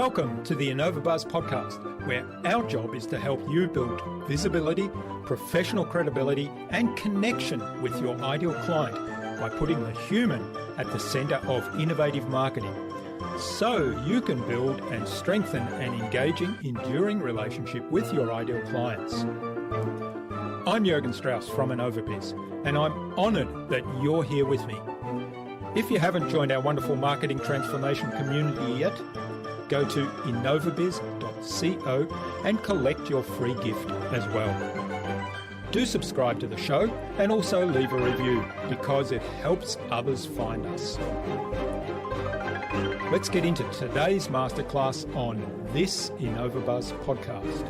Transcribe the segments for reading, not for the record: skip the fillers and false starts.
Welcome to the InnovaBuzz podcast, where our job is to help you build visibility, professional credibility, and connection with your ideal client by putting the human at the center of innovative marketing, so you can build and strengthen an engaging, enduring relationship with your ideal clients. I'm Jürgen Strauss from InnovaBuzz, and I'm honored that you're here with me. If you haven't joined our wonderful marketing transformation community yet, go to innovabiz.co and collect your free gift as well. Do subscribe to the show and also leave a review because it helps others find us. Let's get into today's masterclass on this InnovaBuzz podcast.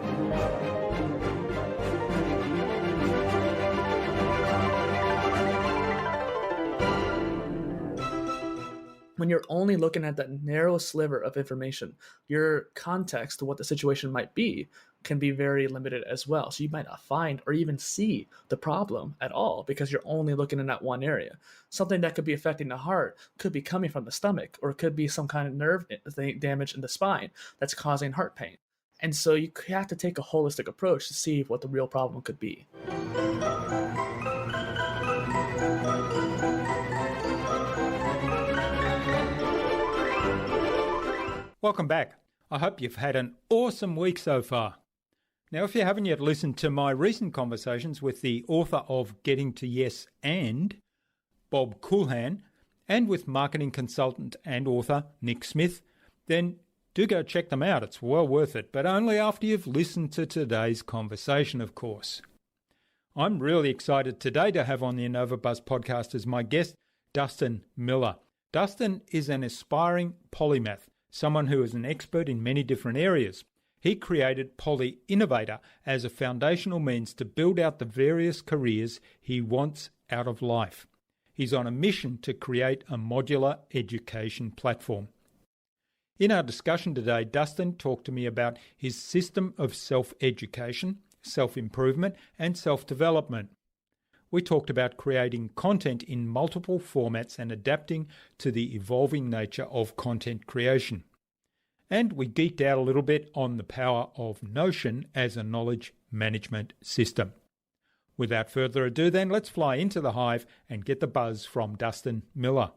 When you're only looking at that narrow sliver of information, your context to what the situation might be can be very limited as well. So you might not find or even see the problem at all because you're only looking in that one area. Something that could be affecting the heart could be coming from the stomach, or it could be some kind of nerve damage in the spine that's causing heart pain. And so you have to take a holistic approach to see what the real problem could be. Welcome back. I hope you've had an awesome week so far. Now, if you haven't yet listened to my recent conversations with the author of Getting to Yes and, Bob Coolhan, and with marketing consultant and author Nick Smith, then do go check them out. It's well worth it, but only after you've listened to today's conversation, of course. I'm really excited today to have on the InnovaBuzz podcast as my guest, Dustin Miller. Dustin is an aspiring polymath, someone who is an expert in many different areas. He created PolyInnovator as a foundational means to build out the various careers he wants out of life. He's on a mission to create a modular education platform. In our discussion today, Dustin talked to me about his system of self-education, self-improvement, and self-development. We talked about creating content in multiple formats and adapting to the evolving nature of content creation. And we geeked out a little bit on the power of Notion as a knowledge management system. Without further ado then, let's fly into the hive and get the buzz from Dustin Miller.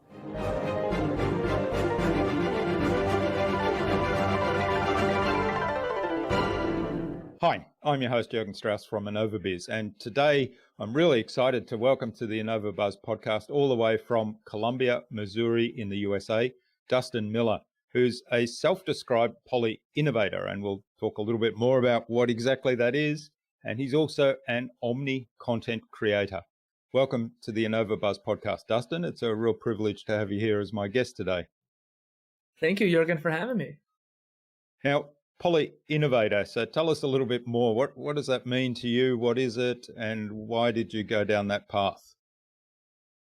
Hi, I'm your host Jürgen Strauss from InnovaBuzz, and today I'm really excited to welcome to the InnovaBuzz podcast all the way from Columbia, Missouri in the USA, Dustin Miller, who's a self-described poly-innovator, and we'll talk a little bit more about what exactly that is, and he's also an omni-content creator. Welcome to the InnovaBuzz podcast, Dustin. It's a real privilege to have you here as my guest today. Thank you, Jürgen, for having me. Now, PolyInnovator. So tell us a little bit more. What does that mean to you? What is it? And why did you go down that path?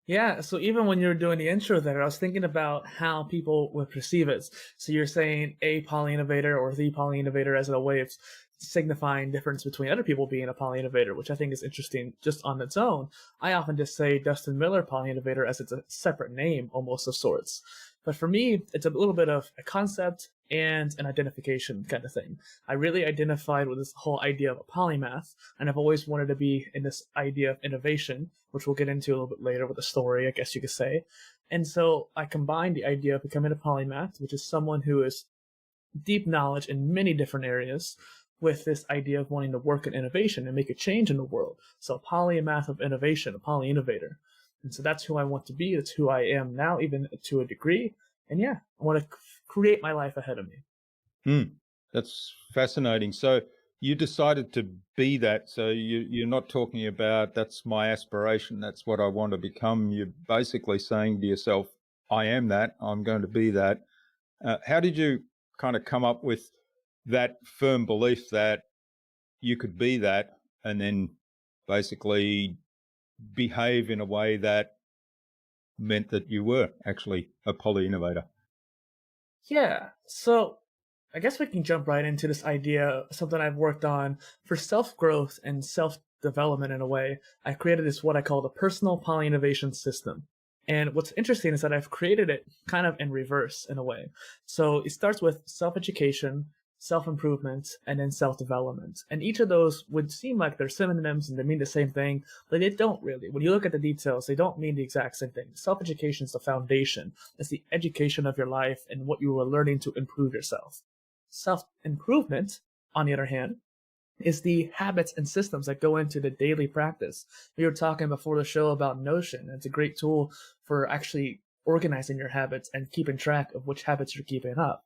Yeah, so even when you were doing the intro there, I was thinking about how people would perceive it. So you're saying a PolyInnovator or the PolyInnovator as a way of signifying difference between other people being a PolyInnovator, which I think is interesting just on its own. I often just say Dustin Miller PolyInnovator as it's a separate name almost of sorts. But for me, it's a little bit of a concept and an identification kind of thing. I really identified with this whole idea of a polymath, and I've always wanted to be in this idea of innovation, which we'll get into a little bit later with a story, I guess you could say. And so I combined the idea of becoming a polymath, which is someone who is deep knowledge in many different areas, with this idea of wanting to work in innovation and make a change in the world. So a polymath of innovation, a polyinnovator. And so that's who I want to be. That's who I am now, even to a degree. And yeah, I want to create my life ahead of me. That's fascinating. So you decided to be that. So you're not talking about that's my aspiration, that's what I want to become. You're basically saying to yourself, I am that, I'm going to be that. How did you kind of come up with that firm belief that you could be that and then basically behave in a way that meant that you were actually a poly-innovator? Yeah, so I guess we can jump right into this idea, something I've worked on for self-growth and self-development in a way. I created this, what I call the personal poly-innovation system. And what's interesting is that I've created it kind of in reverse in a way. So it starts with self-education, self-improvement, and then self-development. And each of those would seem like they're synonyms and they mean the same thing, but they don't really. When you look at the details, they don't mean the exact same thing. Self-education is the foundation. It's the education of your life and what you are learning to improve yourself. Self-improvement, on the other hand, is the habits and systems that go into the daily practice. We were talking before the show about Notion. It's a great tool for actually organizing your habits and keeping track of which habits you're keeping up.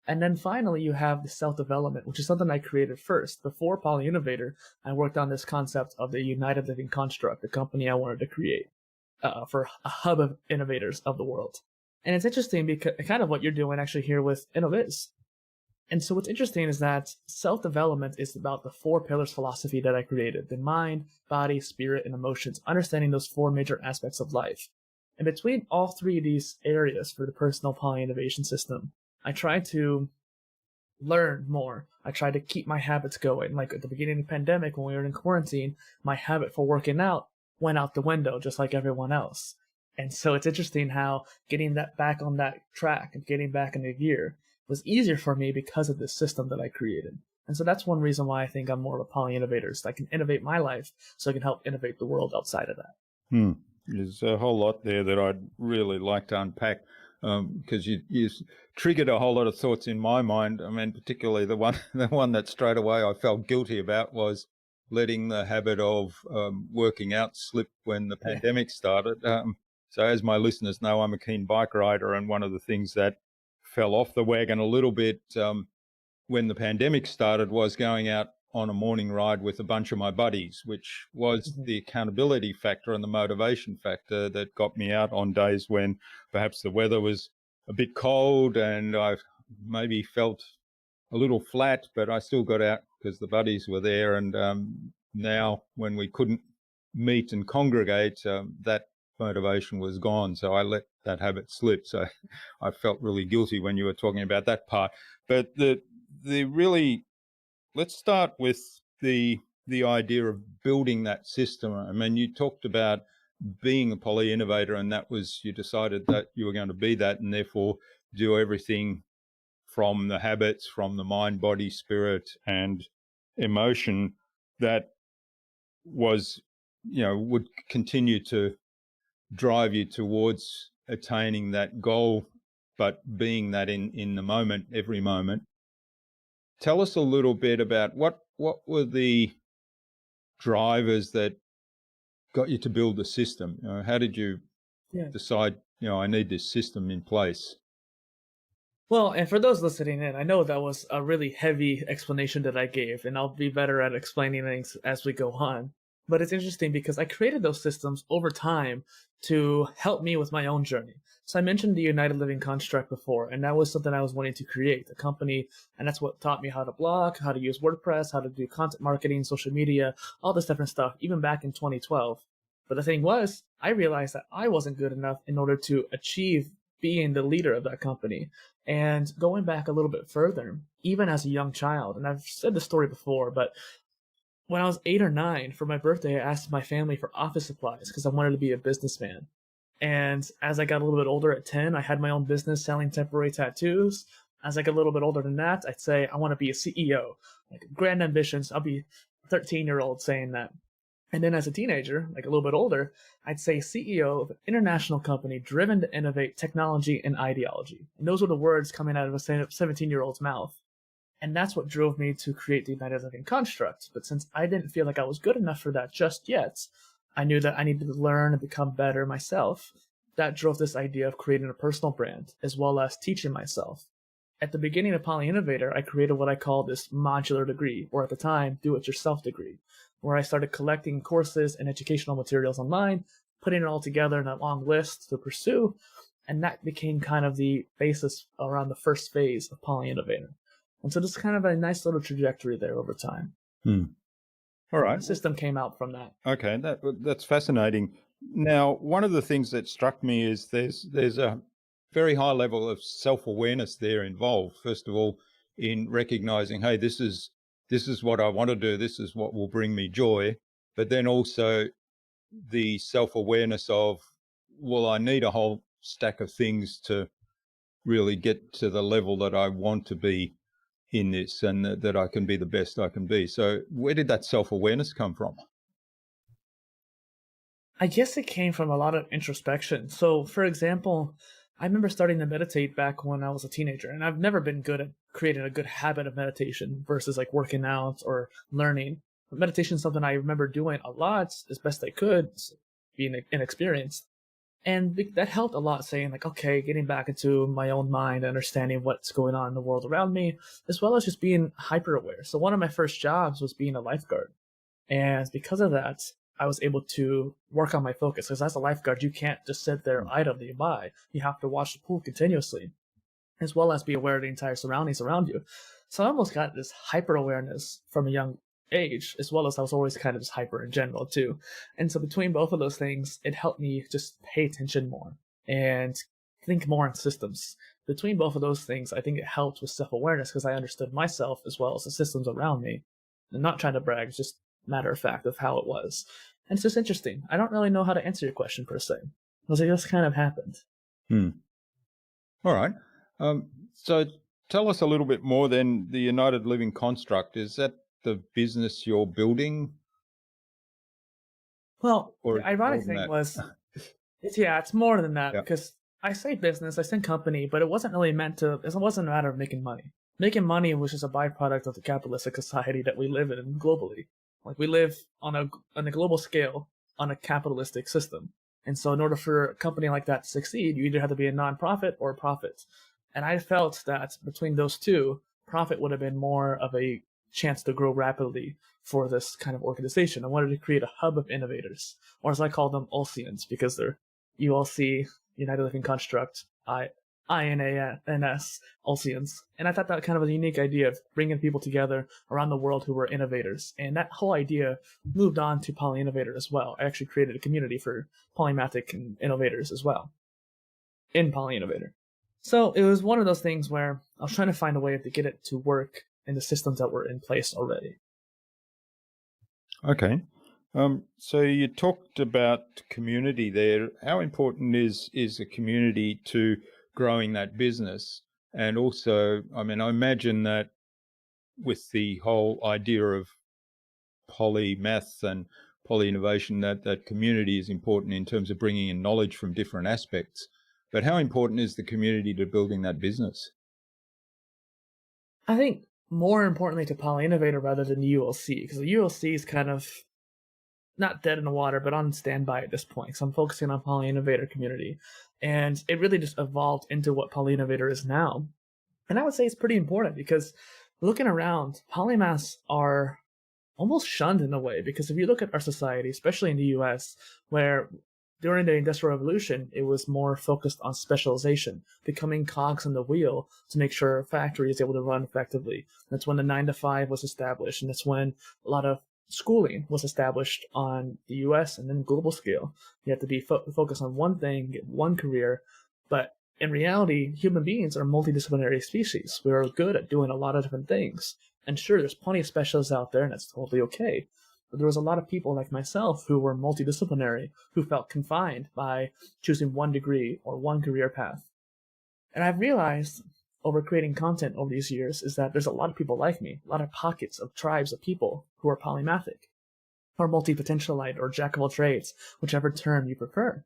And then finally, you have the self-development, which is something I created first. Before PolyInnovator, I worked on this concept of the United Living Construct, the company I wanted to create for a hub of innovators of the world. And it's interesting because kind of what you're doing actually here with InnovaBuzz. And so what's interesting is that self-development is about the 4 pillars philosophy that I created: the mind, body, spirit, and emotions, understanding those 4 major aspects of life. And between all 3 of these areas for the personal poly-innovation system, I try to learn more. I try to keep my habits going. Like at the beginning of the pandemic, when we were in quarantine, my habit for working out went out the window, just like everyone else. And so it's interesting how getting that back on that track and getting back in the gear was easier for me because of this system that I created. And so that's one reason why I think I'm more of a poly-innovator, so I can innovate my life so I can help innovate the world outside of that. There's a whole lot there that I'd really like to unpack, because you triggered a whole lot of thoughts in my mind. I mean, particularly the one that straight away I felt guilty about was letting the habit of working out slip when the pandemic started. So as my listeners know, I'm a keen bike rider, and one of the things that fell off the wagon a little bit when the pandemic started was going out on a morning ride with a bunch of my buddies, which was the accountability factor and the motivation factor that got me out on days when perhaps the weather was a bit cold and I maybe felt a little flat, but I still got out because the buddies were there. And now when we couldn't meet and congregate, that motivation was gone. So I let that habit slip. So I felt really guilty when you were talking about that part. But the really, let's start with the idea of building that system. I mean, you talked about being a poly innovator, and that was, you decided that you were going to be that, and therefore do everything from the habits, from the mind, body, spirit, and emotion that was, would continue to drive you towards attaining that goal, but being that in the moment, every moment. Tell us a little bit about what were the drivers that got you to build the system? How did you decide, I need this system in place? Well, and for those listening in, I know that was a really heavy explanation that I gave, and I'll be better at explaining things as we go on. But it's interesting because I created those systems over time to help me with my own journey. So I mentioned the United Living Construct before, and that was something I was wanting to create, a company, and that's what taught me how to blog, how to use WordPress, how to do content marketing, social media, all this different stuff, even back in 2012. But the thing was, I realized that I wasn't good enough in order to achieve being the leader of that company. And going back a little bit further, even as a young child, and I've said this story before, but when I was 8 or 9, for my birthday, I asked my family for office supplies because I wanted to be a businessman. And as I got a little bit older at 10, I had my own business selling temporary tattoos. As I got a little bit older than that, I'd say I want to be a CEO. Like grand ambitions, I'll be a 13-year-old saying that. And then as a teenager, like a little bit older, I'd say CEO of an international company driven to innovate technology and ideology. And those were the words coming out of a 17-year-old's mouth. And that's what drove me to create the United Living Construct. But since I didn't feel like I was good enough for that just yet, I knew that I needed to learn and become better myself. That drove this idea of creating a personal brand, as well as teaching myself. At the beginning of PolyInnovator, I created what I called this modular degree, or at the time, do-it-yourself degree, where I started collecting courses and educational materials online, putting it all together in a long list to pursue, and that became kind of the basis around the first phase of PolyInnovator. And so just kind of a nice little trajectory there over time. All right. The system came out from that. Okay, that's fascinating. Now, one of the things that struck me is there's a very high level of self-awareness there involved. First of all, in recognizing, hey, this is what I want to do. This is what will bring me joy. But then also the self-awareness of well, I need a whole stack of things to really get to the level that I want to be in this, and that I can be the best I can be. So where did that self-awareness come from? I guess it came from a lot of introspection. So, for example, I remember starting to meditate back when I was a teenager, and I've never been good at creating a good habit of meditation versus like working out or learning. But meditation is something I remember doing a lot as best I could, being inexperienced. And that helped a lot, saying like, okay, getting back into my own mind, understanding what's going on in the world around me, as well as just being hyper aware. So one of my first jobs was being a lifeguard. And because of that, I was able to work on my focus. Because as a lifeguard, you can't just sit there idly by. You have to watch the pool continuously, as well as be aware of the entire surroundings around you. So I almost got this hyper awareness from a young age, as well as I was always kind of just hyper in general too. And so between both of those things, it helped me just pay attention more and think more in systems. Between both of those things, I think it helped with self-awareness because I understood myself as well as the systems around me. And not trying to brag, it's just matter of fact of how it was. And it's just interesting. I don't really know how to answer your question per se, because it just kind of happened. All right. So tell us a little bit more then. The United Living Construct, is that the business you're building? Well, the ironic thing was, it's more than that, because I say business, I say company, but it wasn't really meant to, it wasn't a matter of making money. Making money was just a byproduct of the capitalistic society that we live in globally. Like, we live on a global scale on a capitalistic system. And so in order for a company like that to succeed, you either have to be a nonprofit or a profit. And I felt that between those two, profit would have been more of a chance to grow rapidly for this kind of organization. I wanted to create a hub of innovators, or as I call them, Ulcians, because they're ULC, United Living Construct, INANS, Ulcians. And I thought that kind of a unique idea of bringing people together around the world who were innovators. And that whole idea moved on to PolyInnovator as well. I actually created a community for Polymathic and innovators as well in PolyInnovator. So it was one of those things where I was trying to find a way to get it to work in the systems that were in place already. Okay. So you talked about community there. How important is a community to growing that business? And also, I mean, I imagine that with the whole idea of Polymath and PolyInnovation, that community is important in terms of bringing in knowledge from different aspects. But how important is the community to building that business? I think more importantly to PolyInnovator rather than ULC, because the ULC is kind of not dead in the water, but on standby at this point. So I'm focusing on PolyInnovator community. And it really just evolved into what PolyInnovator is now. And I would say it's pretty important because looking around, polymaths are almost shunned in a way, because if you look at our society, especially in the US, where during the Industrial Revolution, it was more focused on specialization, becoming cogs in the wheel to make sure a factory is able to run effectively. That's when the 9-to-5 was established, and that's when a lot of schooling was established on the US and then global scale. You have to be focused on one thing, get one career, but in reality, human beings are a multidisciplinary species. We are good at doing a lot of different things. And sure, there's plenty of specialists out there, and that's totally okay. But there was a lot of people like myself who were multidisciplinary, who felt confined by choosing one degree or one career path. And I've realized over creating content over these years is that there's a lot of people like me, a lot of pockets of tribes of people who are polymathic, or multi-potentialite, or jack of all trades, whichever term you prefer.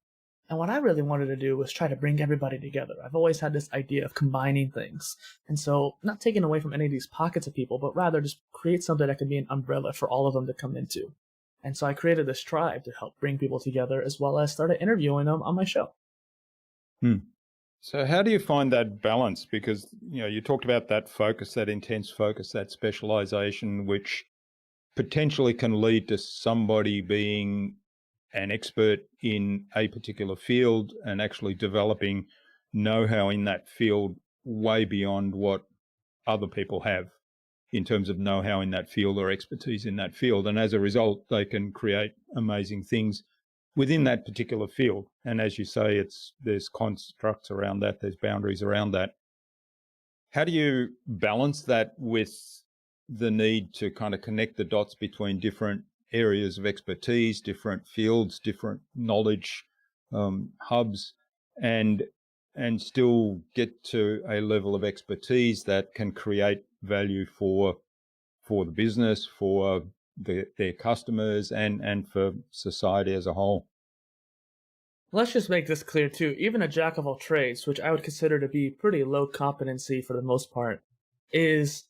And what I really wanted to do was try to bring everybody together. I've always had this idea of combining things. And so not taking away from any of these pockets of people, but rather just create something that can be an umbrella for all of them to come into. And so I created this tribe to help bring people together, as well as started interviewing them on my show. So how do you find that balance? Because, you talked about that focus, that intense focus, that specialization, which potentially can lead to somebody being an expert in a particular field and actually developing know-how in that field way beyond what other people have in terms of know-how in that field or expertise in that field. And as a result, they can create amazing things within that particular field. And as you say, there's constructs around that, there's boundaries around that. How do you balance that with the need to kind of connect the dots between different areas of expertise, different fields, different knowledge hubs and still get to a level of expertise that can create value for the business, for their customers, and for society as a whole. Let's just make this clear too. Even a jack of all trades, which I would consider to be pretty low competency for the most part, is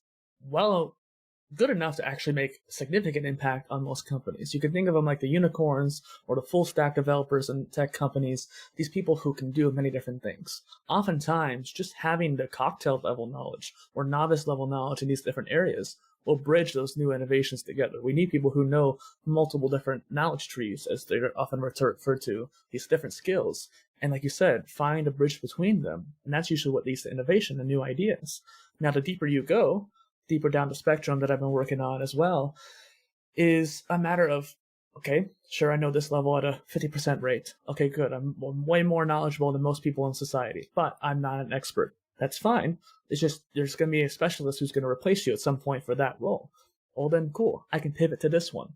good enough to actually make significant impact on most companies. You can think of them like the unicorns or the full stack developers and tech companies, these people who can do many different things. Oftentimes, just having the cocktail level knowledge or novice level knowledge in these different areas will bridge those new innovations together. We need people who know multiple different knowledge trees, as they're often referred to, these different skills. And like you said, find a bridge between them. And that's usually what leads to innovation and new ideas. Now, the deeper you go, deeper down the spectrum that I've been working on as well, is a matter of, okay, sure, I know this level at a 50% rate. Okay, good. I'm way more knowledgeable than most people in society, but I'm not an expert. That's fine. It's just there's going to be a specialist who's going to replace you at some point for that role. Well, then cool. I can pivot to this one.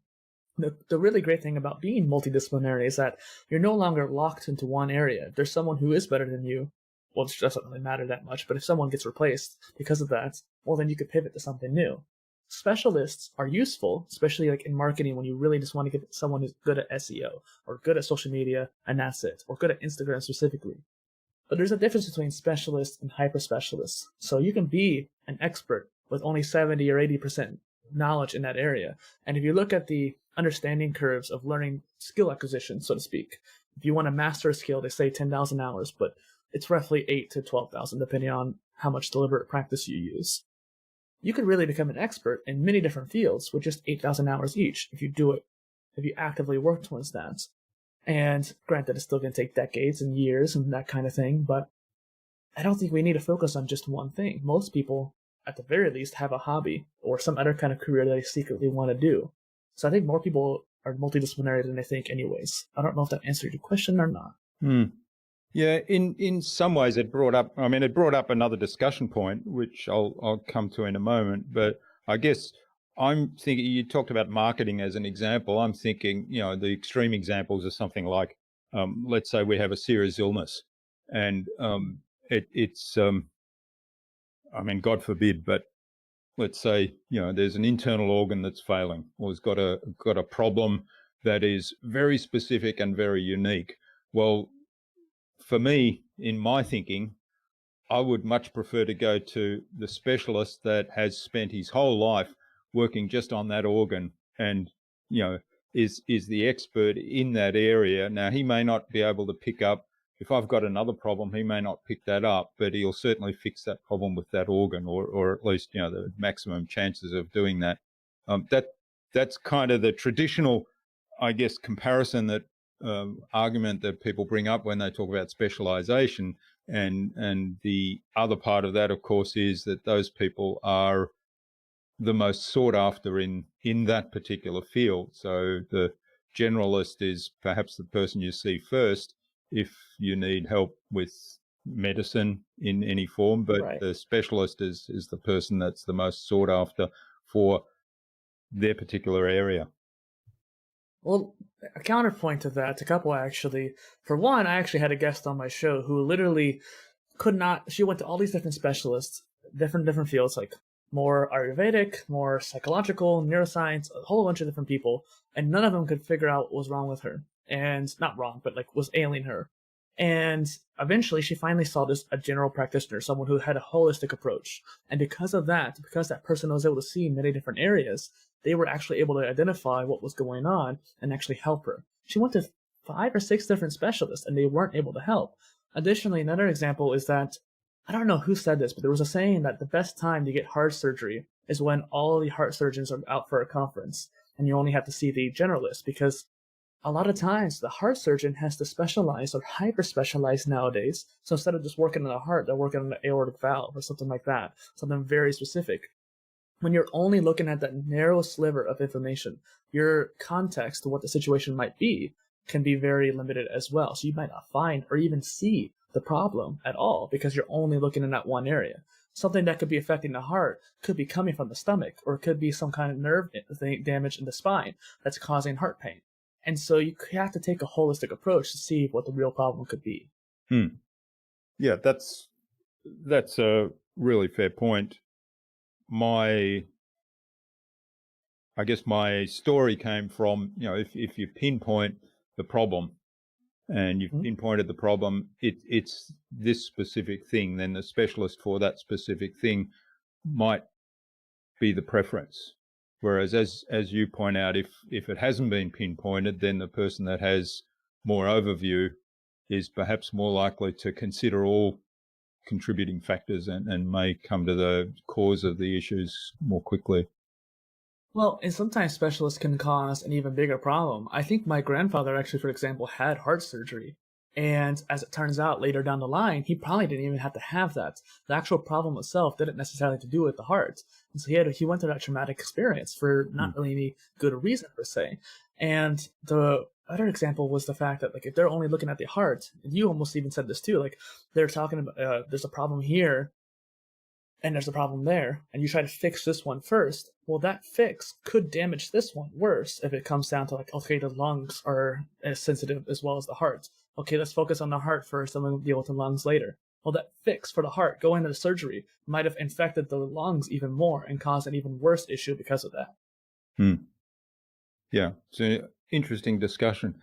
The really great thing about being multidisciplinary is that you're no longer locked into one area. If there's someone who is better than you, well, it doesn't really matter that much. But if someone gets replaced because of that, well, then you could pivot to something new. Specialists are useful, especially like in marketing when you really just want to get someone who's good at SEO or good at social media, and that's it, or good at Instagram specifically. But there's a difference between specialists and hyper specialists. So you can be an expert with only 70 or 80% knowledge in that area. And if you look at the understanding curves of learning skill acquisition, so to speak, if you want to master a skill, they say 10,000 hours, but it's roughly 8 to 12,000, depending on how much deliberate practice you use. You could really become an expert in many different fields with just 8,000 hours each if you actively work towards that. And granted, it's still going to take decades and years and that kind of thing, but I don't think we need to focus on just one thing. Most people, at the very least, have a hobby or some other kind of career that they secretly want to do. So I think more people are multidisciplinary than they think anyways. I don't know if that answered your question or not. Yeah, in some ways it brought up another discussion point, which I'll come to in a moment, but I guess I'm thinking, you talked about marketing as an example. I'm thinking, the extreme examples are something like, let's say we have a serious illness and it's God forbid, but let's say, there's an internal organ that's failing or has got a problem that is very specific and very unique. Well, for me, in my thinking, I would much prefer to go to the specialist that has spent his whole life working just on that organ and, is the expert in that area. Now, he may not be able to pick up, if I've got another problem, he may not pick that up, but he'll certainly fix that problem with that organ, or at least, the maximum chances of doing that. That's kind of the traditional, I guess, comparison that argument that people bring up when they talk about specialization. And the other part of that, of course, is that those people are the most sought after in that particular field. So the generalist is perhaps the person you see first if you need help with medicine in any form, but right. The specialist is the person that's the most sought after for their particular area. Well, a counterpoint to that, a couple actually. For one, I actually had a guest on my show who literally she went to all these different specialists, different fields, like more Ayurvedic, more psychological, neuroscience, a whole bunch of different people, and none of them could figure out what was wrong with her. And not wrong, but was ailing her. And eventually she finally saw a general practitioner, someone who had a holistic approach. And because that person was able to see many different areas, they were actually able to identify what was going on and actually help her. She went to 5 or 6 different specialists and they weren't able to help. Additionally, another example is that, I don't know who said this, but there was a saying that the best time to get heart surgery is when all the heart surgeons are out for a conference and you only have to see the generalist, because a lot of times the heart surgeon has to specialize or hyper specialize nowadays. So instead of just working on the heart, they're working on the aortic valve or something like that, something very specific. When you're only looking at that narrow sliver of information, your context to what the situation might be can be very limited as well. So you might not find or even see the problem at all because you're only looking in that one area. Something that could be affecting the heart could be coming from the stomach, or it could be some kind of nerve damage in the spine that's causing heart pain. And so you have to take a holistic approach to see what the real problem could be. Yeah, that's a really fair point. I guess my story came from, if you pinpoint the problem and you've pinpointed the problem, it's this specific thing, then the specialist for that specific thing might be the preference. Whereas as you point out, if it hasn't been pinpointed, then the person that has more overview is perhaps more likely to consider all contributing factors and may come to the cause of the issues more quickly. Well, and sometimes specialists can cause an even bigger problem. I think my grandfather actually, for example, had heart surgery. And as it turns out later down the line, he probably didn't even have to have that. The actual problem itself didn't necessarily have to do with the heart. And so he went through that traumatic experience for not really any good reason per se. And the other example was the fact that, like, if they're only looking at the heart, and you almost even said this too, like they're talking about there's a problem here and there's a problem there, and you try to fix this one first, well, that fix could damage this one worse if it comes down to, like, okay, the lungs are as sensitive as well as the heart. Okay, let's focus on the heart first and then we'll deal with the lungs later. Well, that fix for the heart, going into the surgery, might have infected the lungs even more and caused an even worse issue because of that. Yeah, it's an interesting discussion.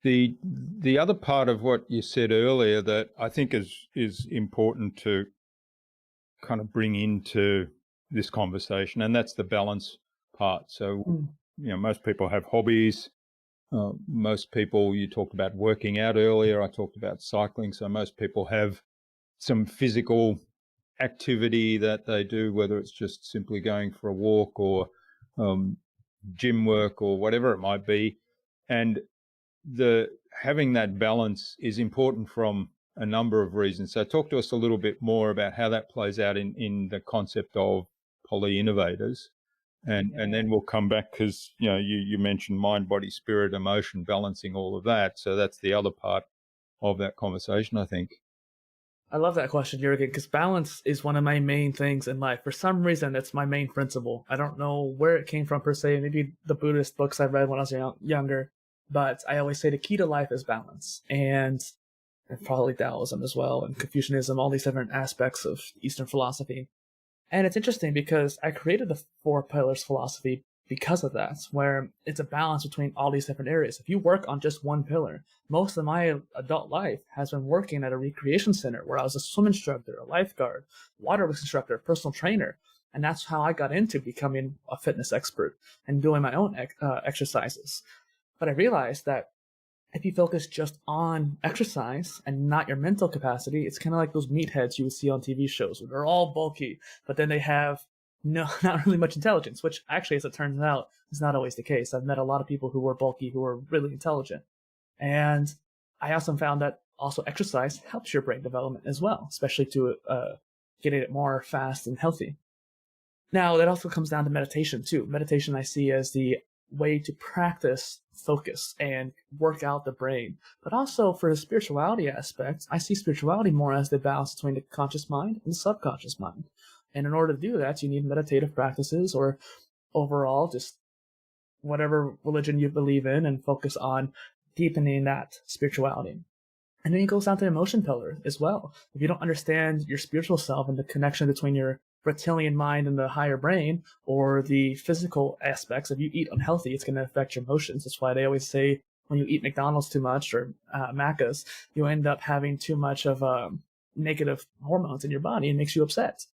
The other part of what you said earlier that I think is important to kind of bring into this conversation, and that's the balance part. So, most people have hobbies. Most people, you talked about working out earlier, I talked about cycling. So most people have some physical activity that they do, whether it's just simply going for a walk or gym work or whatever it might be. And having that balance is important from a number of reasons. So talk to us a little bit more about how that plays out in the concept of PolyInnovators. And then we'll come back because, you mentioned mind, body, spirit, emotion, balancing all of that. So that's the other part of that conversation, I think. I love that question, Jürgen, because balance is one of my main things in life. For some reason, it's my main principle. I don't know where it came from per se. Maybe the Buddhist books I read when I was younger. But I always say the key to life is balance. And probably Taoism as well, and Confucianism, all these different aspects of Eastern philosophy. And it's interesting because I created the 4 pillars philosophy because of that, where it's a balance between all these different areas. If you work on just one pillar, most of my adult life has been working at a recreation center where I was a swim instructor, a lifeguard, waterworks instructor, personal trainer. And that's how I got into becoming a fitness expert and doing my own exercises. But I realized that if you focus just on exercise and not your mental capacity, it's kind of like those meatheads you would see on TV shows where they're all bulky, but then they have not really much intelligence, which actually, as it turns out, is not always the case. I've met a lot of people who were bulky who were really intelligent. And I also found that also exercise helps your brain development as well, especially to get it more fast and healthy. Now, that also comes down to meditation too. Meditation I see as the way to practice focus and work out the brain. But also for the spirituality aspect, I see spirituality more as the balance between the conscious mind and the subconscious mind. And in order to do that, you need meditative practices or overall just whatever religion you believe in and focus on deepening that spirituality. And then it goes down to the emotion pillar as well. If you don't understand your spiritual self and the connection between your reptilian mind and the higher brain, or the physical aspects, if you eat unhealthy, it's going to affect your emotions. That's why they always say when you eat McDonald's too much or Macca's, you end up having too much of negative hormones in your body and makes you upset.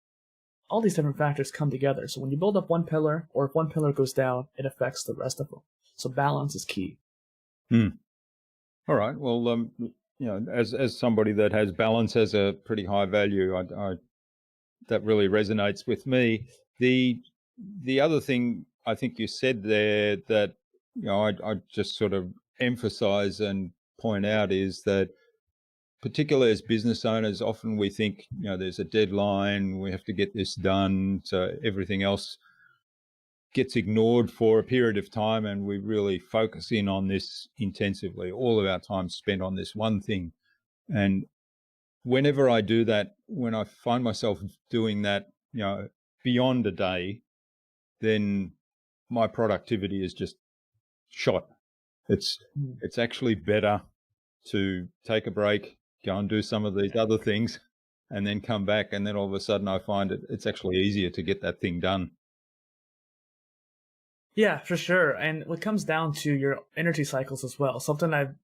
All these different factors come together. So when you build up one pillar, or if one pillar goes down, it affects the rest of them. So balance is key. All right. Well, as somebody that has balance as a pretty high value, I that really resonates with me. The other thing I think you said there that I just sort of emphasize and point out is that, particularly as business owners, often we think there's a deadline, we have to get this done, so everything else gets ignored for a period of time, and we really focus in on this intensively. All of our time spent on this one thing. And whenever I do that, when I find myself doing that, beyond a day, then my productivity is just shot. It's actually better to take a break, go and do some of these other things, and then come back. And then all of a sudden I find it's actually easier to get that thing done. Yeah, for sure. And what comes down to your energy cycles as well. Something I've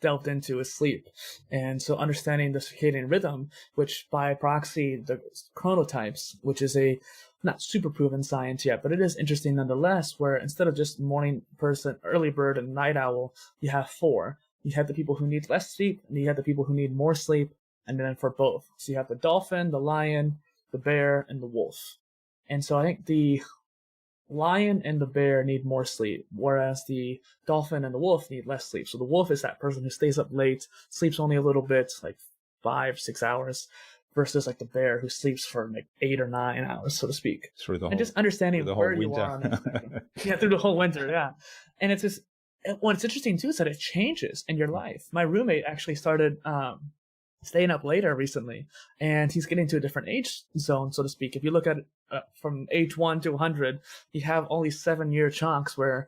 delved into is sleep. And so understanding the circadian rhythm, which by proxy, the chronotypes, which is a not super proven science yet, but it is interesting nonetheless, where instead of just morning person, early bird and night owl, you have four. You have the people who need less sleep, and you have the people who need more sleep, and then for both. So you have the dolphin, the lion, the bear, and the wolf. And so I think the lion and the bear need more sleep, whereas the dolphin and the wolf need less sleep. So the wolf is that person who stays up late, sleeps only a little bit, like 5-6 hours, versus like the bear who sleeps for like 8 or 9 hours, so to speak. Through the whole, and just understanding where you are on that spectrum. Yeah, through the whole winter, yeah. And it's just, what's interesting too is that it changes in your life. My roommate actually started staying up later recently, and he's getting to a different age zone, so to speak. If you look at it from age 1 to 100, you have all these 7-year chunks where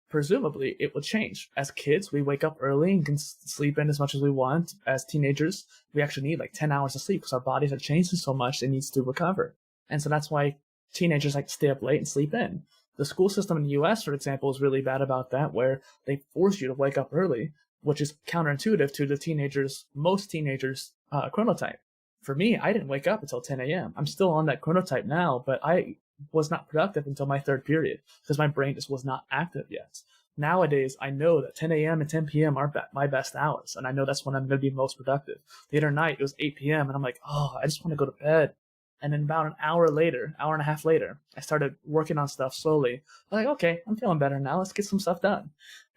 presumably it will change. As kids, we wake up early and can sleep in as much as we want. As teenagers, we actually need like 10 hours of sleep because our bodies are changing so much it needs to recover. And so that's why teenagers like to stay up late and sleep in. The school system in the US, for example, is really bad about that, where they force you to wake up early, which is counterintuitive to the most teenagers' chronotype. For me, I didn't wake up until 10 a.m. I'm still on that chronotype now, but I was not productive until my third period because my brain just was not active yet. Nowadays, I know that 10 a.m. and 10 p.m. are my best hours, and I know that's when I'm going to be most productive. The other night, it was 8 p.m., and I'm like, oh, I just want to go to bed. And then about an hour and a half later, I started working on stuff slowly. I'm like, okay, I'm feeling better now. Let's get some stuff done.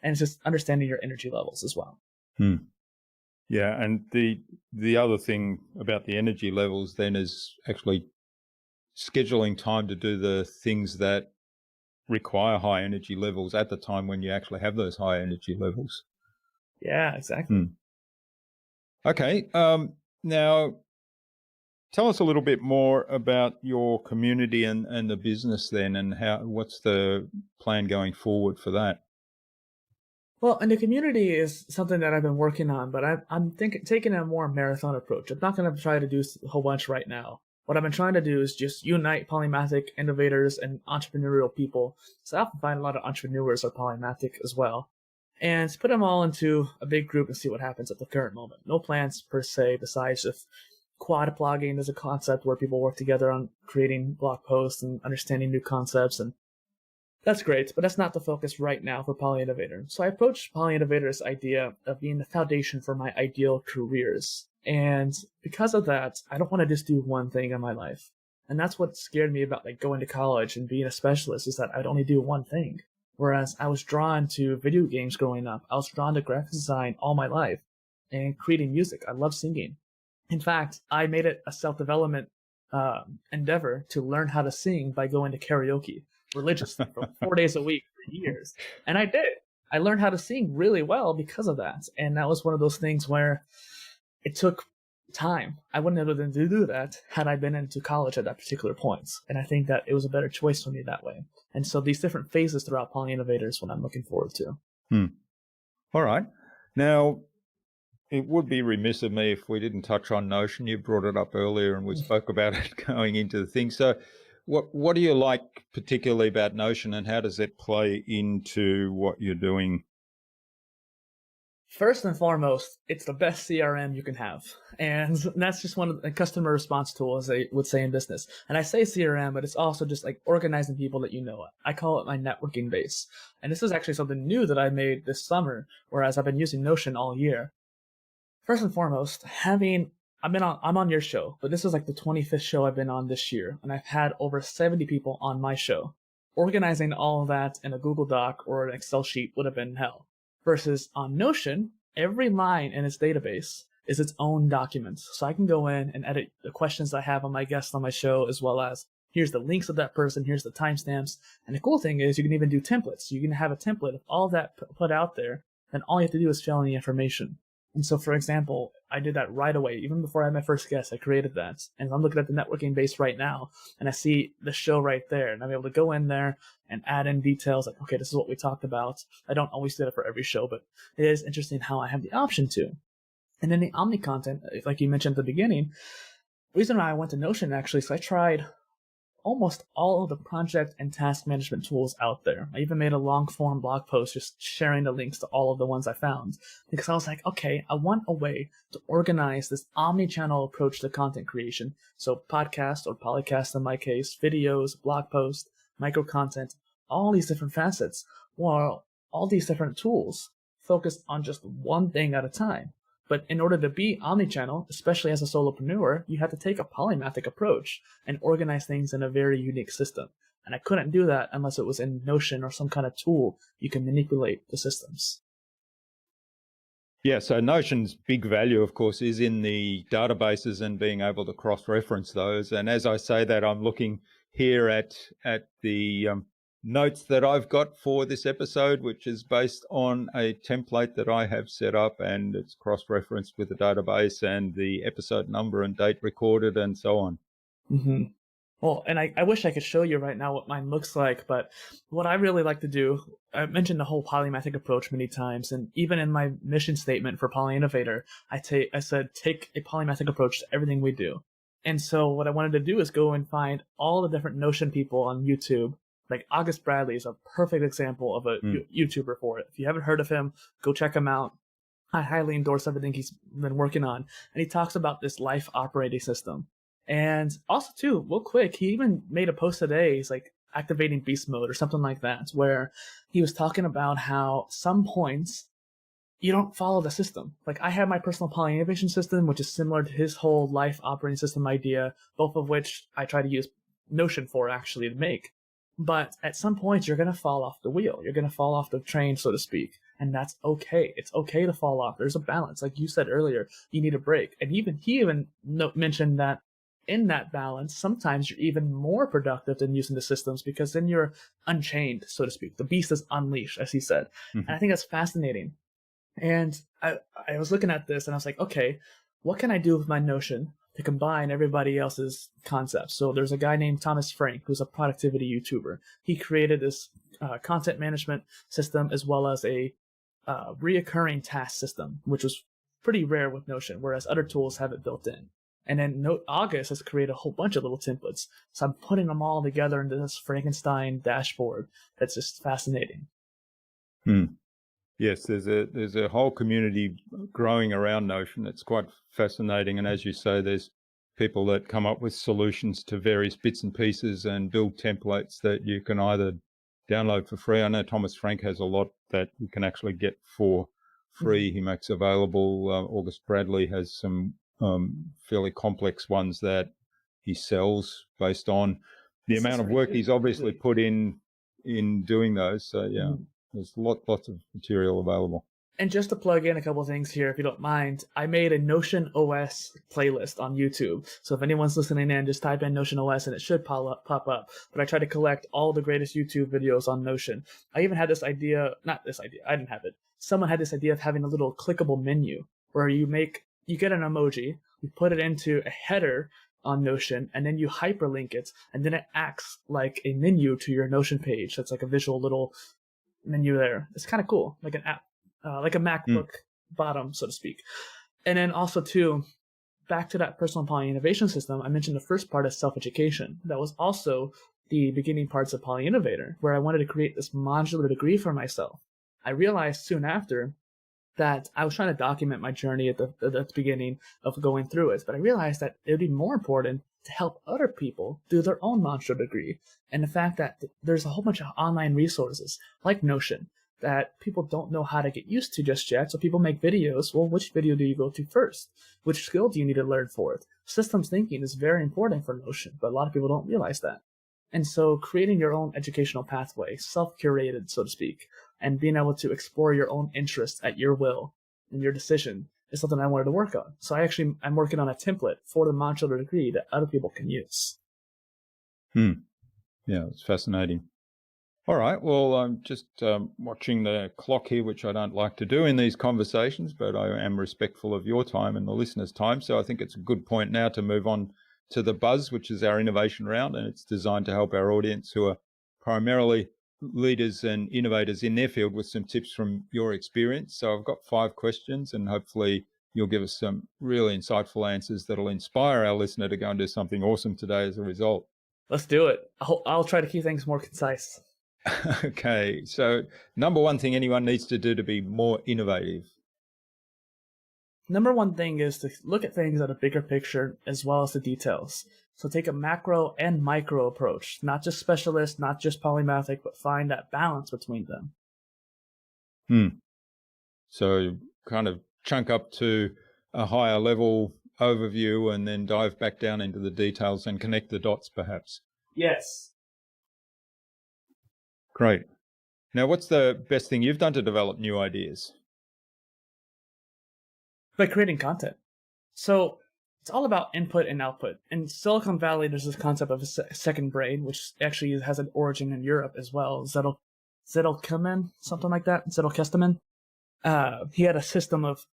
And it's just understanding your energy levels as well. Yeah, and the other thing about the energy levels then is actually scheduling time to do the things that require high energy levels at the time when you actually have those high energy levels. Yeah, exactly. Okay, now tell us a little bit more about your community and the business then, and what's the plan going forward for that? Well, and the community is something that I've been working on, but I'm taking a more marathon approach. I'm not going to try to do a whole bunch right now. What I've been trying to do is just unite polymathic innovators and entrepreneurial people. So I often find a lot of entrepreneurs are polymathic as well. And put them all into a big group and see what happens at the current moment. No plans per se, besides just quad blogging is a concept where people work together on creating blog posts and understanding new concepts, and that's great, but that's not the focus right now for PolyInnovator. So I approached PolyInnovator's idea of being the foundation for my ideal careers. And because of that, I don't want to just do one thing in my life. And that's what scared me about like going to college and being a specialist, is that I'd only do one thing. Whereas I was drawn to video games growing up. I was drawn to graphic design all my life and creating music. I love singing. In fact, I made it a self-development endeavor to learn how to sing by going to karaoke religiously for 4 days a week for years. And I did. I learned how to sing really well because of that. And that was one of those things where it took time. I wouldn't have been able to do that had I been into college at that particular point. And I think that it was a better choice for me that way. And so these different phases throughout PolyInnovator is what I'm looking forward to. All right. Now, it would be remiss of me if we didn't touch on Notion. You brought it up earlier and we spoke about it going into the thing. So what do you like particularly about Notion, and how does it play into what you're doing? First and foremost, it's the best CRM you can have. And that's just one of the customer response tool, as they would say in business. And I say CRM, but it's also just like organizing people that you know. I call it my networking base. And this is actually something new that I made this summer, whereas I've been using Notion all year. First and foremost, I'm on your show, but this is like the 25th show I've been on this year, and I've had over 70 people on my show. Organizing all of that in a Google Doc or an Excel sheet would have been hell. Versus on Notion, every line in its database is its own document. So I can go in and edit the questions I have on my guests on my show, as well as here's the links of that person, here's the timestamps. And the cool thing is you can even do templates. You can have a template of all that put out there, and all you have to do is fill in the information. And so, for example, I did that right away. Even before I had my first guest, I created that. And I'm looking at the networking base right now, and I see the show right there. And I'm able to go in there and add in details like, okay, this is what we talked about. I don't always do that for every show, but it is interesting how I have the option to. And then the Omni content, like you mentioned at the beginning, the reason why I went to Notion actually is I tried almost all of the project and task management tools out there. I even made a long form blog post just sharing the links to all of the ones I found, because I was like, okay, I want a way to organize this omni-channel approach to content creation. So podcast or polycast in my case, videos, blog posts, micro content, all these different facets, while all these different tools focused on just one thing at a time. But in order to be omnichannel, especially as a solopreneur, you have to take a polymathic approach and organize things in a very unique system. And I couldn't do that unless it was in Notion or some kind of tool you can manipulate the systems. Yeah, so Notion's big value, of course, is in the databases and being able to cross-reference those. And as I say that, I'm looking here at the notes that I've got for this episode, which is based on a template that I have set up, and it's cross-referenced with the database and the episode number and date recorded and so on. Mm-hmm. Well, and I wish I could show you right now what mine looks like, but what I really like to do, I mentioned the whole polymathic approach many times, and even in my mission statement for PolyInnovator, I said take a polymathic approach to everything we do. And so what I wanted to do is go and find all the different Notion people on YouTube. Like August Bradley is a perfect example of a YouTuber for it. If you haven't heard of him, go check him out. I highly endorse everything he's been working on. And he talks about this life operating system. And also, too, real quick, he even made a post today. He's like activating beast mode or something like that, where he was talking about how some points you don't follow the system. Like I have my personal PolyInnovation system, which is similar to his whole life operating system idea, both of which I try to use Notion for actually to make. But at some point, you're going to fall off the wheel. You're going to fall off the train, so to speak. And that's okay. It's okay to fall off. There's a balance. Like you said earlier, you need a break. And he even mentioned that in that balance, sometimes you're even more productive than using the systems, because then you're unchained, so to speak. The beast is unleashed, as he said. Mm-hmm. And I think that's fascinating. And I was looking at this and I was like, okay, what can I do with my Notion to combine everybody else's concepts? So there's a guy named Thomas Frank, who's a productivity YouTuber. He created this content management system as well as a reoccurring task system, which was pretty rare with Notion, whereas other tools have it built in. And then August has created a whole bunch of little templates. So I'm putting them all together into this Frankenstein dashboard that's just fascinating. Yes, there's a whole community growing around Notion. It's quite fascinating. And as you say, there's people that come up with solutions to various bits and pieces and build templates that you can either download for free. I know Thomas Frank has a lot that you can actually get for free. He makes available. August Bradley has some fairly complex ones that he sells based on the amount of work he's obviously put in doing those. So yeah. There's lots of material available. And just to plug in a couple of things here, if you don't mind, I made a Notion OS playlist on YouTube. So if anyone's listening in, just type in Notion OS and it should pop up. But I try to collect all the greatest YouTube videos on Notion. I even had this idea, I didn't have it. Someone had this idea of having a little clickable menu where you get an emoji, you put it into a header on Notion, and then you hyperlink it, and then it acts like a menu to your Notion page. That's like a visual little menu there. It's kind of cool, like an app, like a MacBook bottom, so to speak. And then also too, back to that personal PolyInnovation system, I mentioned the first part is self-education. That was also the beginning parts of PolyInnovator, where I wanted to create this modular degree for myself. I realized soon after that I was trying to document my journey at the beginning of going through it, but I realized that it would be more important to help other people do their own modular degree. And the fact that there's a whole bunch of online resources like Notion that people don't know how to get used to just yet. So people make videos. Well, which video do you go to first? Which skill do you need to learn for it? Systems thinking is very important for Notion, but a lot of people don't realize that. And so creating your own educational pathway, self-curated, so to speak, and being able to explore your own interests at your will and your decision is something I wanted to work on. So I'm working on a template for the modular degree that other people can use. Yeah, it's fascinating. All right. Well, I'm just watching the clock here, which I don't like to do in these conversations, but I am respectful of your time and the listeners' time. So I think it's a good point now to move on to the buzz, which is our innovation round, and it's designed to help our audience who are primarily leaders and innovators in their field with some tips from your experience. So I've got 5 questions, and hopefully you'll give us some really insightful answers that'll inspire our listener to go and do something awesome today as a result. Let's do it. I'll try to keep things more concise. Okay, so number one thing anyone needs to do to be more innovative. Number one thing is to look at things at a bigger picture as well as the details. So take a macro and micro approach, not just specialist, not just polymathic, but find that balance between them. So kind of chunk up to a higher level overview and then dive back down into the details and connect the dots perhaps. Yes. Great. Now, what's the best thing you've done to develop new ideas? By creating content. So it's all about input and output. In Silicon Valley, there's this concept of a second brain, which actually has an origin in Europe as well. Zettelkamen, something like that. Zettelkasten. He had a system of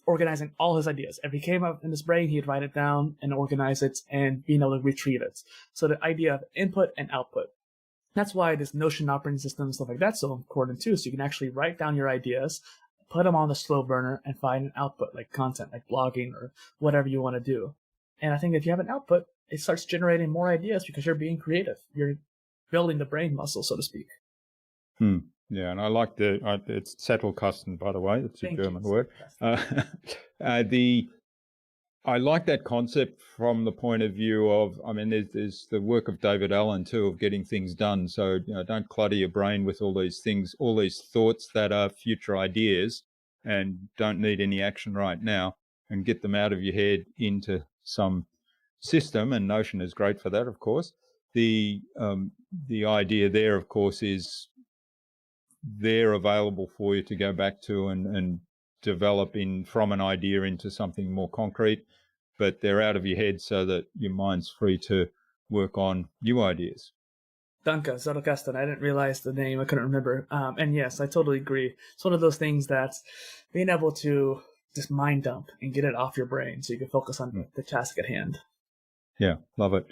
organizing all his ideas. If he came up in his brain, he'd write it down and organize it and being able to retrieve it. So the idea of input and output. That's why this Notion operating system and stuff like that's so important too. So you can actually write down your ideas, put them on the slow burner, and find an output like content, like blogging or whatever you want to do. And I think if you have an output, it starts generating more ideas because you're being creative. You're building the brain muscle, so to speak. Yeah, and I like it's Zettelkasten, by the way. It's a German word. I like that concept from the point of view of, I mean, there's the work of David Allen too, of getting things done. So, don't clutter your brain with all these things, all these thoughts that are future ideas and don't need any action right now, and get them out of your head into some system. And Notion is great for that, of course. The idea there, of course, is they're available for you to go back to and develop from an idea into something more concrete, but they're out of your head so that your mind's free to work on new ideas. Danke, Zettelkasten. I didn't realize the name. I couldn't remember. And yes, I totally agree. It's one of those things that being able to just mind dump and get it off your brain so you can focus on the task at hand. Yeah, love it.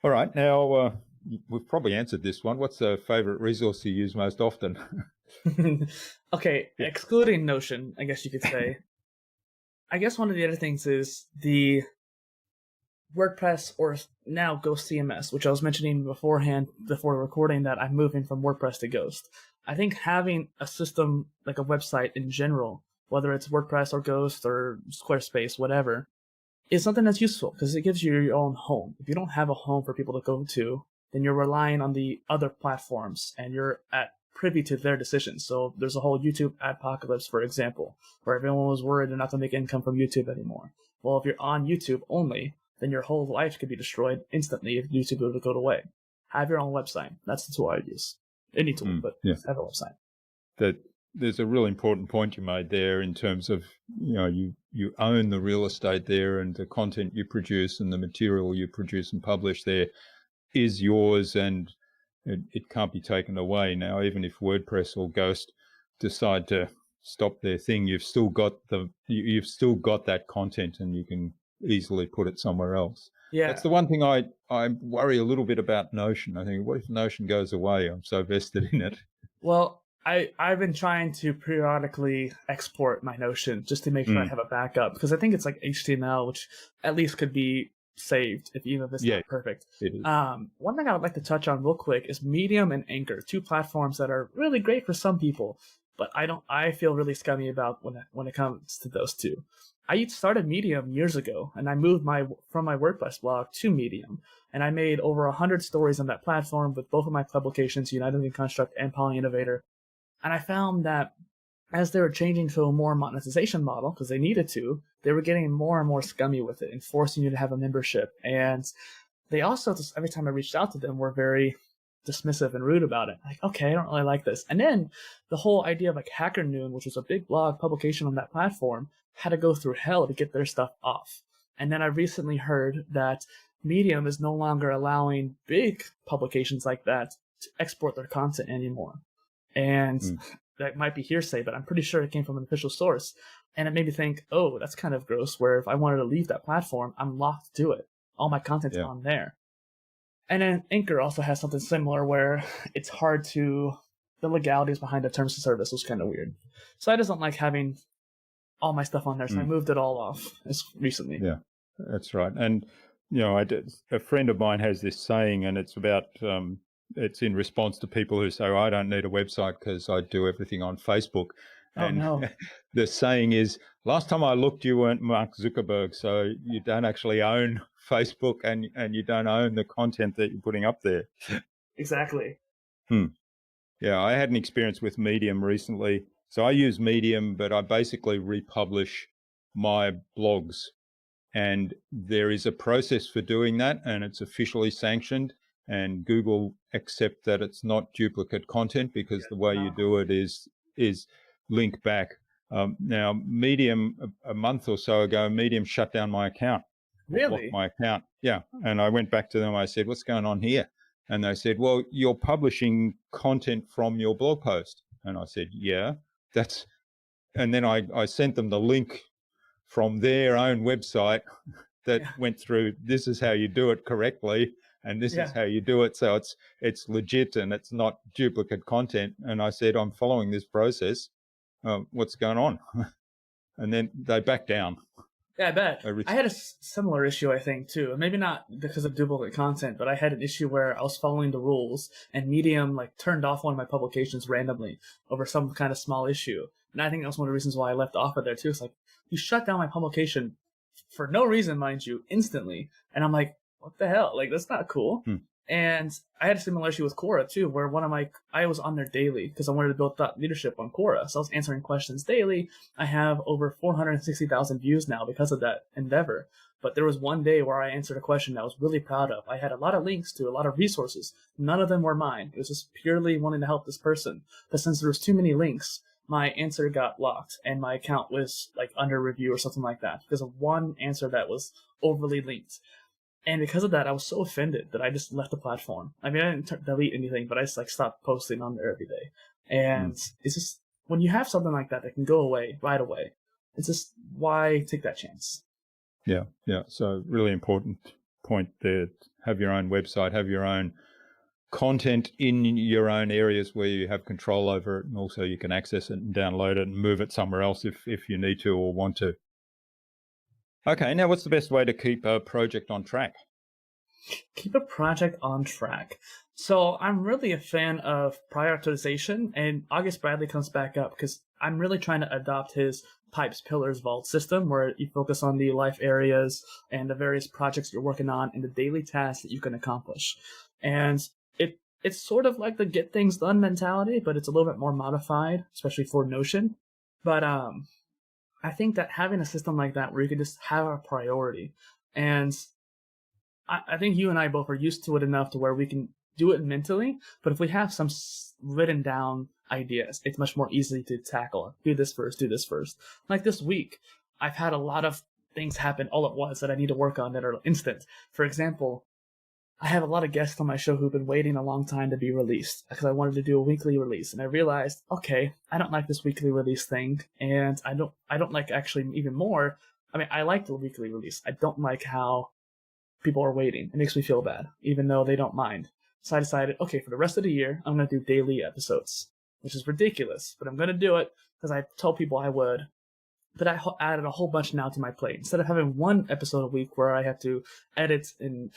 All right, now we've probably answered this one. What's the favorite resource you use most often? Okay, excluding Notion, I guess you could say. I guess one of the other things is the WordPress, or now Ghost CMS, which I was mentioning beforehand before recording that I'm moving from WordPress to Ghost. I think having a system like a website in general, whether it's WordPress or Ghost or Squarespace, whatever, is something that's useful because it gives you your own home. If you don't have a home for people to go to, then you're relying on the other platforms and you're privy to their decisions. So there's a whole YouTube adpocalypse, for example, where everyone was worried they're not going to make income from YouTube anymore. Well, if you're on YouTube only, then your whole life could be destroyed instantly if YouTube were to go away. Have your own website. That's the tool I use. Any tool, but have a website. There's a really important point you made there in terms of, you own the real estate there, and the content you produce and the material you produce and publish there is yours, and it can't be taken away. Now, even if WordPress or Ghost decide to stop their thing, you've still got that content, and you can easily put it somewhere else. Yeah, that's the one thing I worry a little bit about Notion. I think, what if Notion goes away? I'm so vested in it. Well, I've been trying to periodically export my Notion just to make sure I have a backup, because I think it's like HTML, which at least could be saved even if it's not perfect. It is. One thing I would like to touch on real quick is Medium and Anchor, 2 platforms that are really great for some people, but I feel really scummy about when it comes to those 2. I started Medium years ago, and I moved from my WordPress blog to Medium, and I made over 100 stories on that platform with both of my publications, United in Construct and PolyInnovator. And I found that as they were changing to a more monetization model, because they needed to, they were getting more and more scummy with it and forcing you to have a membership. And they also, just every time I reached out to them, were very dismissive and rude about it. Like, okay, I don't really like this. And then the whole idea of like Hacker Noon, which was a big blog publication on that platform, had to go through hell to get their stuff off. And then I recently heard that Medium is no longer allowing big publications like that to export their content anymore. And that might be hearsay, but I'm pretty sure it came from an official source. And it made me think, oh, that's kind of gross, where if I wanted to leave that platform, I'm locked to it. All my content's on there. And then Anchor also has something similar where it's hard to, the legalities behind the terms of service was kind of weird. So I just don't like having all my stuff on there. So I moved it all off recently. Yeah, that's right. And, a friend of mine has this saying, and it's about, it's in response to people who say, oh, I don't need a website because I do everything on Facebook. And the saying is, last time I looked, you weren't Mark Zuckerberg, so you don't actually own Facebook and you don't own the content that you're putting up there. Exactly. Yeah, I had an experience with Medium recently. So I use Medium, but I basically republish my blogs. And there is a process for doing that, and it's officially sanctioned. And Google accept that it's not duplicate content because the way you do it is link back. Now, Medium, a month or so ago, Medium shut down my account. Really? Blocked my account. Yeah. And I went back to them. I said, what's going on here? And they said, well, you're publishing content from your blog post. And I said, yeah, and then I sent them the link from their own website that went through, this is how you do it correctly. And this is how you do it. So it's legit and it's not duplicate content. And I said, I'm following this process. What's going on? And then they backed down. Yeah, I bet. I had a similar issue, I think, too. Maybe not because of duplicate content, but I had an issue where I was following the rules and Medium turned off one of my publications randomly over some kind of small issue. And I think that's one of the reasons why I left off of there, too. It's like, you shut down my publication for no reason, mind you, instantly. And I'm like, what the hell? That's not cool. And I had a similar issue with Quora too, where I was on there daily because I wanted to build thought leadership on Quora. So I was answering questions daily. I have over 460,000 views now because of that endeavor. But there was one day where I answered a question that I was really proud of. I had a lot of links to a lot of resources. None of them were mine. It was just purely wanting to help this person. But since there was too many links, my answer got blocked and my account was under review or something like that because of one answer that was overly linked. And because of that, I was so offended that I just left the platform. I mean, I didn't delete anything, but I just stopped posting on there every day. And it's just, when you have something like that can go away right away, it's just, why take that chance? Yeah. So really important point there. Have your own website, have your own content in your own areas where you have control over it, and also you can access it and download it and move it somewhere else if you need to or want to. Okay, now what's the best way to keep a project on track? Keep a project on track. So I'm really a fan of prioritization, and August Bradley comes back up because I'm really trying to adopt his Pipes, Pillars, Vault system where you focus on the life areas and the various projects you're working on and the daily tasks that you can accomplish. And it's sort of like the get things done mentality, but it's a little bit more modified, especially for Notion. But I think that having a system like that where you can just have a priority, and I think you and I both are used to it enough to where we can do it mentally, but if we have some written down ideas, it's much more easy to tackle. Do this first. Like this week, I've had a lot of things happen all at once that I need to work on that are instant. For example, I have a lot of guests on my show who've been waiting a long time to be released because I wanted to do a weekly release. And I realized, okay, I don't like this weekly release thing. And I don't like actually even more. I mean, I like the weekly release. I don't like how people are waiting. It makes me feel bad, even though they don't mind. So I decided, okay, for the rest of the year, I'm going to do daily episodes, which is ridiculous, but I'm going to do it because I told people I would. But I added a whole bunch now to my plate. Instead of having one episode a week where I have to edit and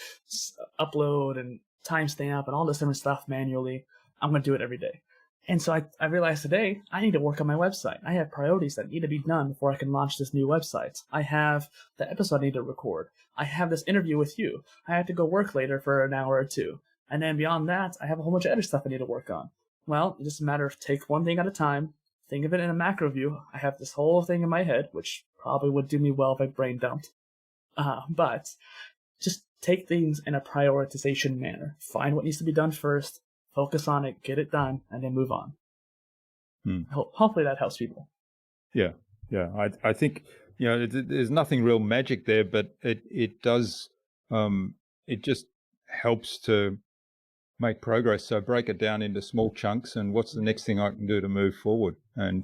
upload and timestamp and all this different stuff manually, I'm going to do it every day. And so I realized today I need to work on my website. I have priorities that need to be done before I can launch this new website. I have the episode I need to record. I have this interview with you. I have to go work later for an hour or two. And then beyond that, I have a whole bunch of other stuff I need to work on. Well, it's just a matter of take one thing at a time. Think of it in a macro view. I have this whole thing in my head, which probably would do me well if I brain dumped. But just take things in a prioritization manner. Find what needs to be done first, focus on it, get it done, and then move on. Hopefully that helps people. Yeah. I think, there's nothing real magic there, but it does, it just helps to make progress. So break it down into small chunks, and what's the next thing I can do to move forward and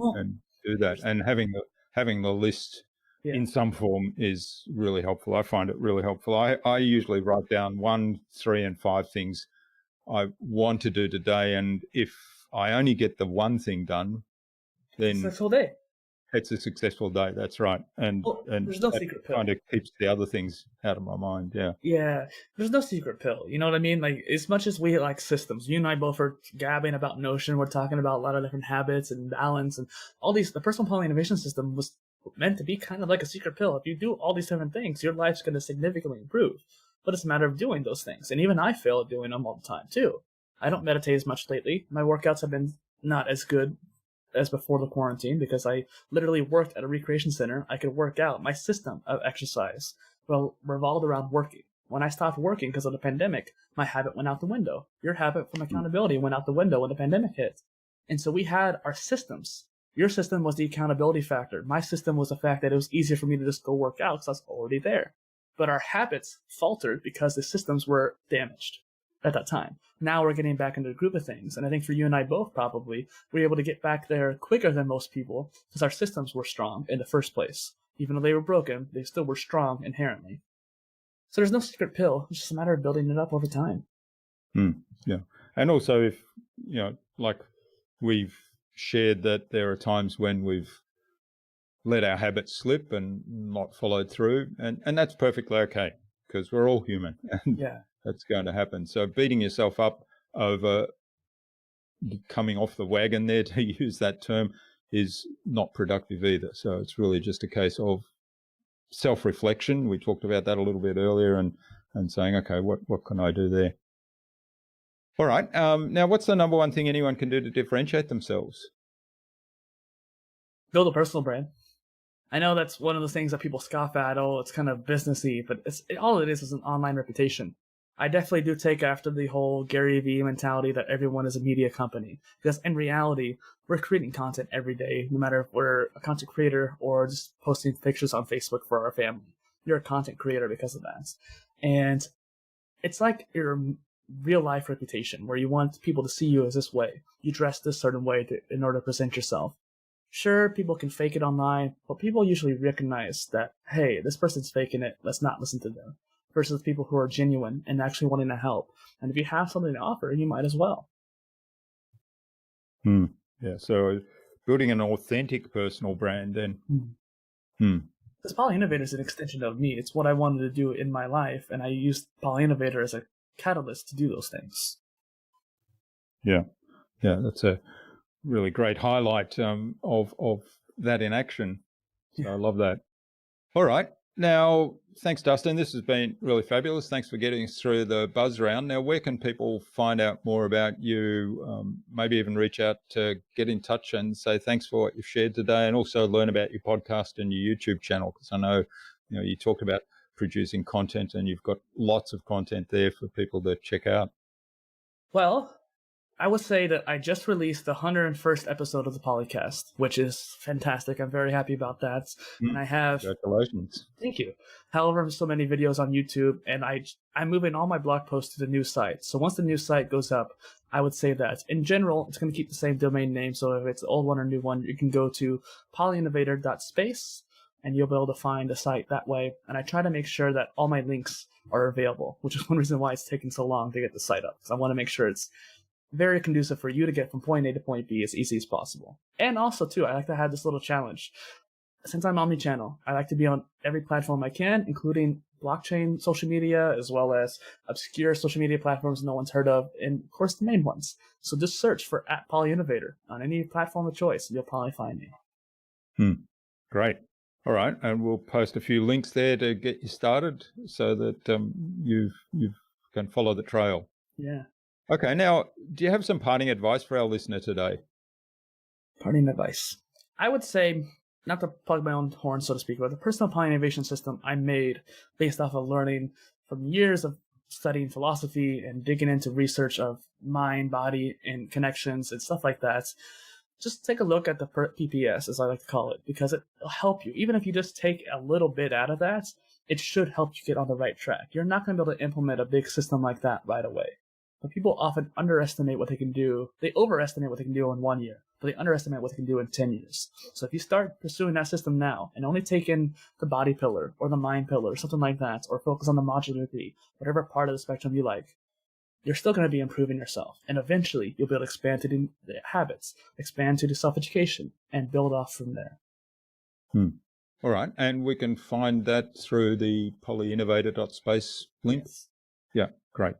do that. And having the list in some form is really helpful. I find it really helpful. I usually write down 1, 3, and 5 things I want to do today, and if I only get the one thing done, then successful day. It's a successful day. That's right, and there's no secret pill. Kind of keeps the other things out of my mind. Yeah. There's no secret pill. You know what I mean? Like, as much as we like systems, you and I both are gabbing about Notion. We're talking about a lot of different habits and balance and all these. The personal PolyInnovation system was meant to be kind of like a secret pill. If you do all these different things, your life's going to significantly improve. But it's a matter of doing those things, and even I fail at doing them all the time too. I don't meditate as much lately. My workouts have been not as good as before the quarantine because I literally worked at a recreation center. I could work out. My system of exercise revolved around working. When I stopped working because of the pandemic, my habit went out the window. Your habit from accountability went out the window when the pandemic hit. And so we had our systems. Your system was the accountability factor. My system was the fact that it was easier for me to just go work out because I was already there. But our habits faltered because the systems were damaged at that time. Now we're getting back into the group of things. And I think for you and I both probably, we're able to get back there quicker than most people because our systems were strong in the first place. Even though they were broken, they still were strong inherently. So there's no secret pill. It's just a matter of building it up over time. Yeah. And also if, like we've shared that there are times when we've let our habits slip and not followed through. And that's perfectly okay because we're all human. And that's going to happen. So beating yourself up over coming off the wagon there, to use that term, is not productive either. So it's really just a case of self-reflection. We talked about that a little bit earlier, and saying, okay, what can I do there? All right. Now, what's the number one thing anyone can do to differentiate themselves? Build a personal brand. I know that's one of those things that people scoff at. Oh, it's kind of businessy, but all it is an online reputation. I definitely do take after the whole Gary Vee mentality that everyone is a media company. Because in reality, we're creating content every day, no matter if we're a content creator or just posting pictures on Facebook for our family. You're a content creator because of that. And it's like your real life reputation, where you want people to see you as this way. You dress this certain way in order to present yourself. Sure, people can fake it online, but people usually recognize that, hey, this person's faking it, let's not listen to them. Versus people who are genuine and actually wanting to help. And if you have something to offer, you might as well. Yeah, so building an authentic personal brand then. Because PolyInnovator is an extension of me. It's what I wanted to do in my life, and I used PolyInnovator as a catalyst to do those things. Yeah, that's a really great highlight of that in action. So I love that. All right. Now, thanks, Dustin. This has been really fabulous. Thanks for getting us through the buzz round. Now, where can people find out more about you, maybe even reach out to get in touch and say thanks for what you've shared today, and also learn about your podcast and your YouTube channel? Because I know, you talked about producing content, and you've got lots of content there for people to check out. Well, I would say that I just released the 101st episode of the Polycast, which is fantastic. I'm very happy about that. And I have... Congratulations. Thank you. However, so many videos on YouTube, and I'm moving all my blog posts to the new site. So once the new site goes up, I would say that in general, it's going to keep the same domain name. So if it's the old one or new one, you can go to polyinnovator.space, and you'll be able to find the site that way. And I try to make sure that all my links are available, which is one reason why it's taking so long to get the site up, because I want to make sure it's very conducive for you to get from point A to point B as easy as possible. And also, too, I like to have this little challenge. Since I'm omnichannel, I like to be on every platform I can, including blockchain social media, as well as obscure social media platforms no one's heard of, and of course the main ones. So just search for @PolyInnovator on any platform of choice, and you'll probably find me. Great. All right, and we'll post a few links there to get you started, so that you can follow the trail. Yeah. Okay, now, do you have some parting advice for our listener today? Parting advice. I would say, not to plug my own horn, so to speak, but the personal PolyInnovation system I made based off of learning from years of studying philosophy and digging into research of mind, body, and connections and stuff like that. Just take a look at the PPS, as I like to call it, because it'll help you. Even if you just take a little bit out of that, it should help you get on the right track. You're not going to be able to implement a big system like that right away. but people often underestimate what they can do. They overestimate what they can do in 1 year, but they underestimate what they can do in 10 years. So if you start pursuing that system now and only take in the body pillar or the mind pillar or something like that, or focus on the modular degree, whatever part of the spectrum you like, you're still going to be improving yourself. And eventually you'll be able to expand to the habits, expand to the self-education, and build off from there. All right. And we can find that through the PolyInnovator.space link? Yes. Yeah, great.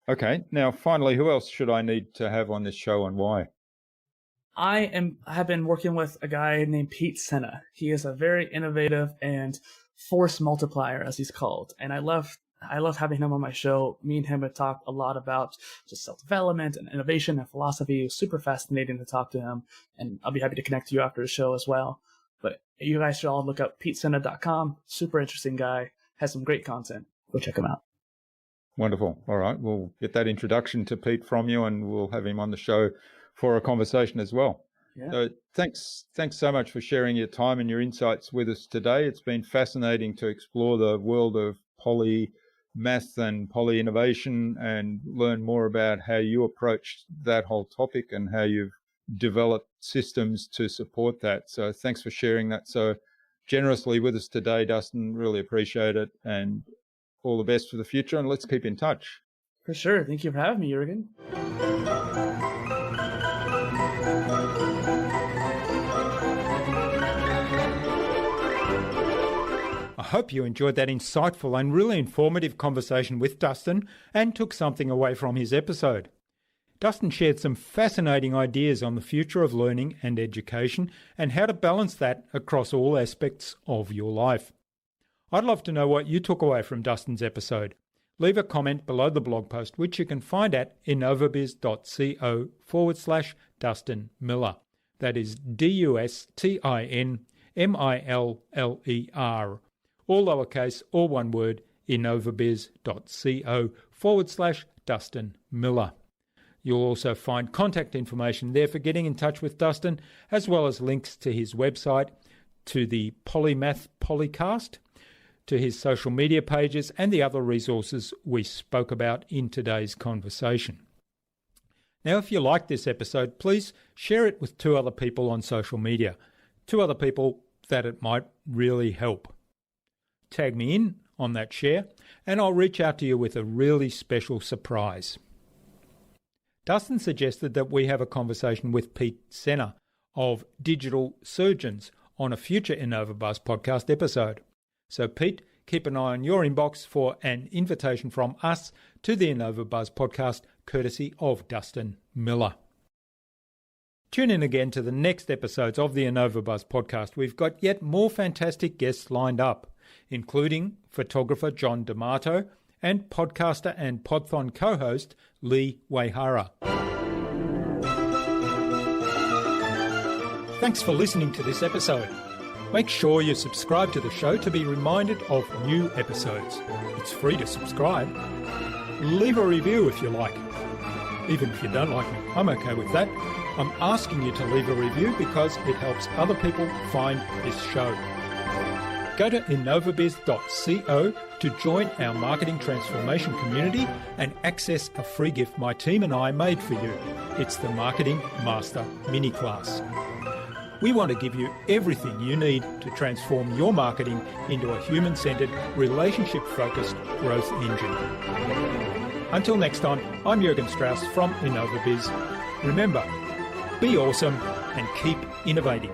Okay. Now, finally, who else should I need to have on this show and why? I have been working with a guy named Pete Senna. He is a very innovative and force multiplier, as he's called. And I love having him on my show. Me and him have talked a lot about just self-development and innovation and philosophy. It was super fascinating to talk to him, and I'll be happy to connect you after the show as well. But you guys should all look up PeteSenna.com. Super interesting guy. Has some great content. Go check him out. Wonderful. All right. We'll get that introduction to Pete from you, and we'll have him on the show for a conversation as well. Yeah. So thanks so much for sharing your time and your insights with us today. It's been fascinating to explore the world of Polymath and PolyInnovation and learn more about how you approached that whole topic and how you've developed systems to support that. So thanks for sharing that so generously with us today, Dustin. Really appreciate it, and all the best for the future, and let's keep in touch. For sure. Thank you for having me, Jürgen. I hope you enjoyed that insightful and really informative conversation with Dustin and took something away from his episode. Dustin shared some fascinating ideas on the future of learning and education and how to balance that across all aspects of your life. I'd love to know what you took away from Dustin's episode. Leave a comment below the blog post, which you can find at innovabiz.co/Dustin Miller. That is DUSTINMILLER. All lowercase, all one word, innovabiz.co/Dustin Miller. You'll also find contact information there for getting in touch with Dustin, as well as links to his website, to the Polymath Polycast, to his social media pages, and the other resources we spoke about in today's conversation. Now, if you like this episode, please share it with 2 other people on social media, 2 other people that it might really help. Tag me in on that share, and I'll reach out to you with a really special surprise. Dustin suggested that we have a conversation with Pete Senna of Digital Surgeons on a future InnovaBuzz podcast episode. So Pete, keep an eye on your inbox for an invitation from us to the InnovaBuzz podcast, courtesy of Dustin Miller. Tune in again to the next episodes of the InnovaBuzz podcast. We've got yet more fantastic guests lined up, including photographer John D'Amato and podcaster and Podthon co-host Lee Waihara. Thanks for listening to this episode. Make sure you subscribe to the show to be reminded of new episodes. It's free to subscribe. Leave a review if you like. Even if you don't like me, I'm okay with that. I'm asking you to leave a review because it helps other people find this show. Go to innovabiz.co to join our marketing transformation community and access a free gift my team and I made for you. It's the Marketing Master Mini Class. We want to give you everything you need to transform your marketing into a human-centered, relationship-focused growth engine. Until next time, I'm Jürgen Strauss from InnovaBiz. Remember, be awesome and keep innovating.